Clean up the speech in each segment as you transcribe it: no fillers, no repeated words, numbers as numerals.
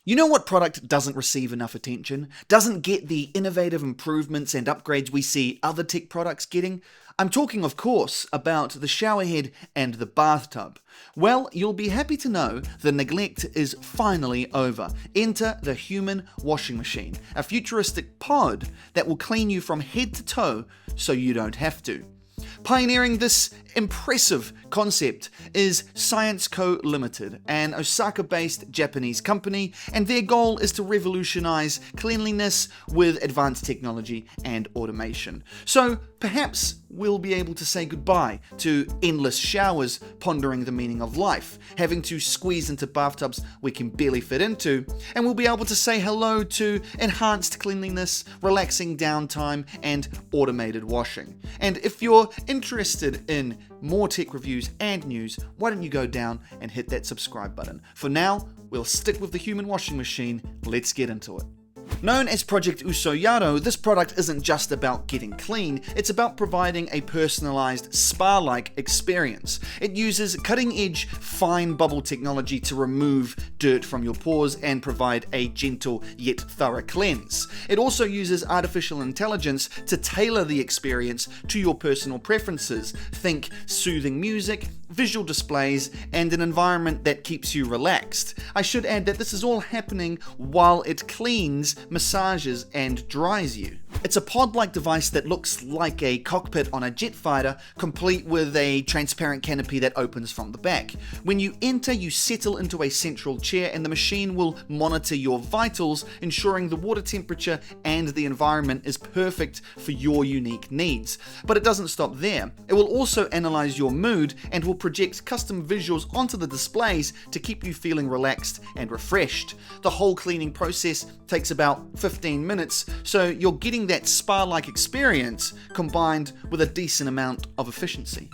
You know what product doesn't receive enough attention? Doesn't get the innovative improvements and upgrades we see other tech products getting? I'm talking, of course, about the showerhead and the bathtub. Well, you'll be happy to know the neglect is finally over. Enter the human washing machine, a futuristic pod that will clean you from head to toe so you don't have to. Pioneering this impressive concept is Science Co. Limited, an Osaka-based Japanese company, and their goal is to revolutionize cleanliness with advanced technology and automation. So perhaps we'll be able to say goodbye to endless showers pondering the meaning of life, having to squeeze into bathtubs we can barely fit into, and we'll be able to say hello to enhanced cleanliness, relaxing downtime, and automated washing. And if you're interested in more tech reviews and news, why don't you go down and hit that subscribe button. For now, we'll stick with the human washing machine. Let's get into it. Known as Project Usoyaro, this product isn't just about getting clean, it's about providing a personalized spa-like experience. It uses cutting-edge fine bubble technology to remove dirt from your pores and provide a gentle yet thorough cleanse. It also uses artificial intelligence to tailor the experience to your personal preferences. Think soothing music, visual displays, and an environment that keeps you relaxed. I should add that this is all happening while it cleans, massages, and dries you. It's a pod-like device that looks like a cockpit on a jet fighter, complete with a transparent canopy that opens from the back. When you enter, you settle into a central chair and the machine will monitor your vitals, ensuring the water temperature and the environment is perfect for your unique needs. But it doesn't stop there. It will also analyze your mood and will project custom visuals onto the displays to keep you feeling relaxed and refreshed. The whole cleaning process takes about 15 minutes, so you're getting that spa-like experience combined with a decent amount of efficiency.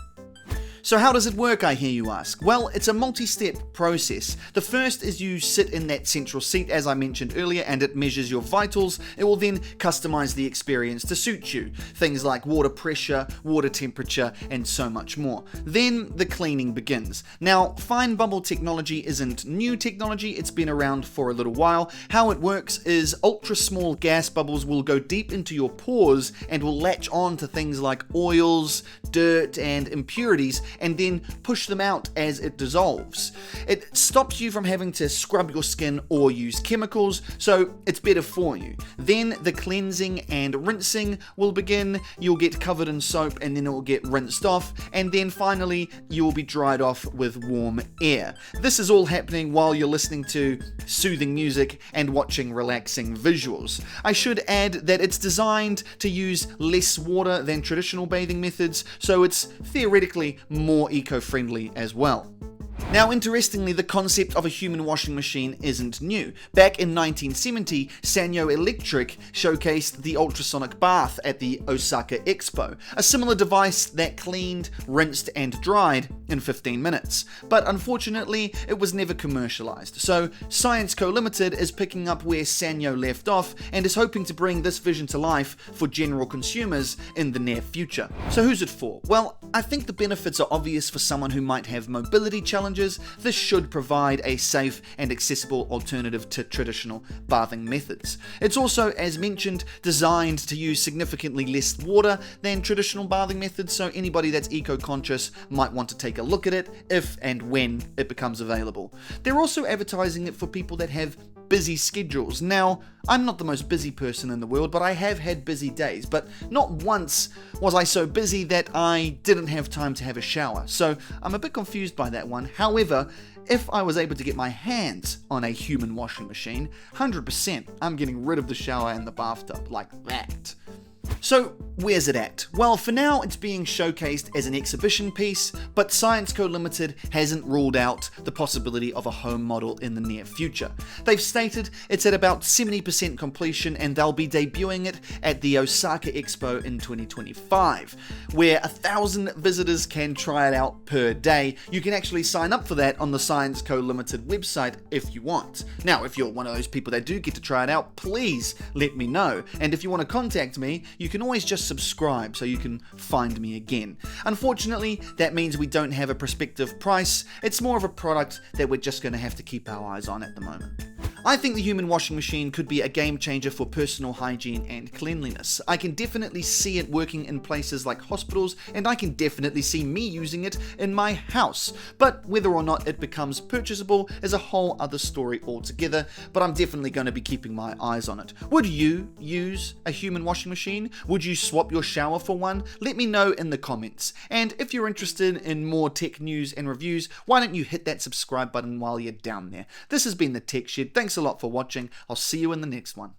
So how does it work, I hear you ask? Well, it's a multi-step process. The first is you sit in that central seat, as I mentioned earlier, and it measures your vitals. It will then customize the experience to suit you. Things like water pressure, water temperature, and so much more. Then the cleaning begins. Now, fine bubble technology isn't new technology, it's been around for a little while. How it works is ultra-small gas bubbles will go deep into your pores and will latch on to things like oils, dirt, and impurities, and then push them out as it dissolves. It stops you from having to scrub your skin or use chemicals, so it's better for you. Then the cleansing and rinsing will begin. You'll get covered in soap and then it will get rinsed off, and then finally you will be dried off with warm air. This is all happening while you're listening to soothing music and watching relaxing visuals. I should add that it's designed to use less water than traditional bathing methods, so it's theoretically more eco-friendly as well. Now, interestingly, the concept of a human washing machine isn't new. Back in 1970, Sanyo Electric showcased the ultrasonic bath at the Osaka Expo, a similar device that cleaned, rinsed, and dried in 15 minutes. But unfortunately, it was never commercialized. So Science Co. Limited is picking up where Sanyo left off and is hoping to bring this vision to life for general consumers in the near future. So who's it for? Well, I think the benefits are obvious for someone who might have mobility challenges. This should provide a safe and accessible alternative to traditional bathing methods. It's also, as mentioned, designed to use significantly less water than traditional bathing methods, so anybody that's eco-conscious might want to take a look at it if and when it becomes available. They're also advertising it for people that have busy schedules. Now, I'm not the most busy person in the world, but I have had busy days, but not once was I so busy that I didn't have time to have a shower, so I'm a bit confused by that one. However, if I was able to get my hands on a human washing machine, 100% I'm getting rid of the shower and the bathtub, like that. So, where's it at? Well, for now it's being showcased as an exhibition piece, but Science Co. Limited hasn't ruled out the possibility of a home model in the near future. They've stated it's at about 70% completion and they'll be debuting it at the Osaka Expo in 2025, where 1,000 visitors can try it out per day. You can actually sign up for that on the Science Co. Limited website if you want. Now, if you're one of those people that do get to try it out, please let me know. And if you want to contact me, you can always just subscribe so you can find me again. Unfortunately, that means we don't have a prospective price. It's more of a product that we're just going to have to keep our eyes on at the moment. I think the human washing machine could be a game changer for personal hygiene and cleanliness. I can definitely see it working in places like hospitals, and I can definitely see me using it in my house. But whether or not it becomes purchasable is a whole other story altogether, but I'm definitely going to be keeping my eyes on it. Would you use a human washing machine? Would you swap your shower for one? Let me know in the comments. And if you're interested in more tech news and reviews, why don't you hit that subscribe button while you're down there. This has been the Tech Shed. Thanks a lot for watching. I'll see you in the next one.